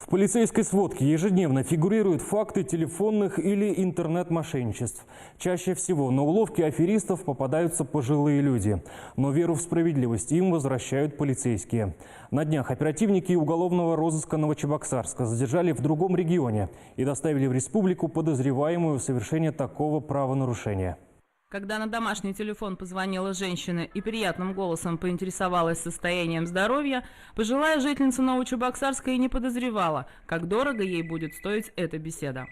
В полицейской сводке ежедневно фигурируют факты телефонных или интернет-мошенничеств. Чаще всего на уловки аферистов попадаются пожилые люди. Но веру в справедливость им возвращают полицейские. На днях оперативники уголовного розыска Новочебоксарска задержали в другом регионе и доставили в республику подозреваемую в совершении такого правонарушения. Когда на домашний телефон позвонила женщина и приятным голосом поинтересовалась состоянием здоровья, пожилая жительница Новочебоксарска и не подозревала, как дорого ей будет стоить эта беседа.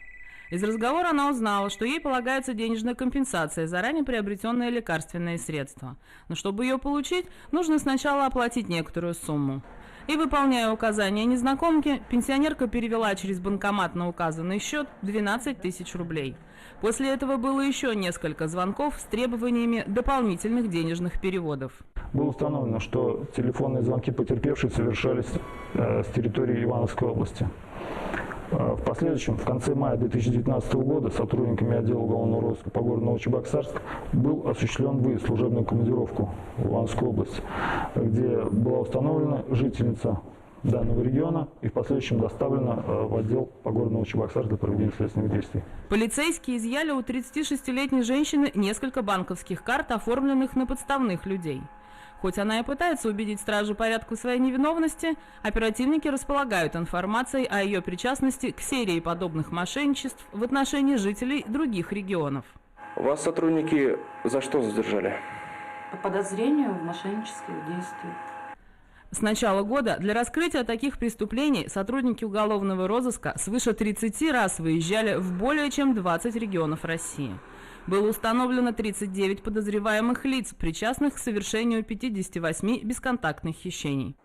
Из разговора она узнала, что ей полагается денежная компенсация за ранее приобретенные лекарственные средства. Но чтобы ее получить, нужно сначала оплатить некоторую сумму. И, выполняя указания незнакомки, пенсионерка перевела через банкомат на указанный счет 12 тысяч рублей. После этого было еще несколько звонков с требованиями дополнительных денежных переводов. Было установлено, что телефонные звонки потерпевших совершались с территории Ивановской области. В последующем, в конце мая 2019 года, сотрудниками отдела уголовного розыска по городу Новочебоксарск был осуществлен выезд в служебную командировку в Ивановскую область, где была установлена жительница данного региона и в последующем доставлена в отдел по городу Новочебоксарск для проведения следственных действий. Полицейские изъяли у 36-летней женщины несколько банковских карт, оформленных на подставных людей. Хоть она и пытается убедить стражу порядка в своей невиновности, оперативники располагают информацией о ее причастности к серии подобных мошенничеств в отношении жителей других регионов. Вас сотрудники за что задержали? По подозрению в мошеннических действиях. С начала года для раскрытия таких преступлений сотрудники уголовного розыска свыше 30 раз выезжали в более чем 20 регионов России. Было установлено 39 подозреваемых лиц, причастных к совершению 58 бесконтактных хищений.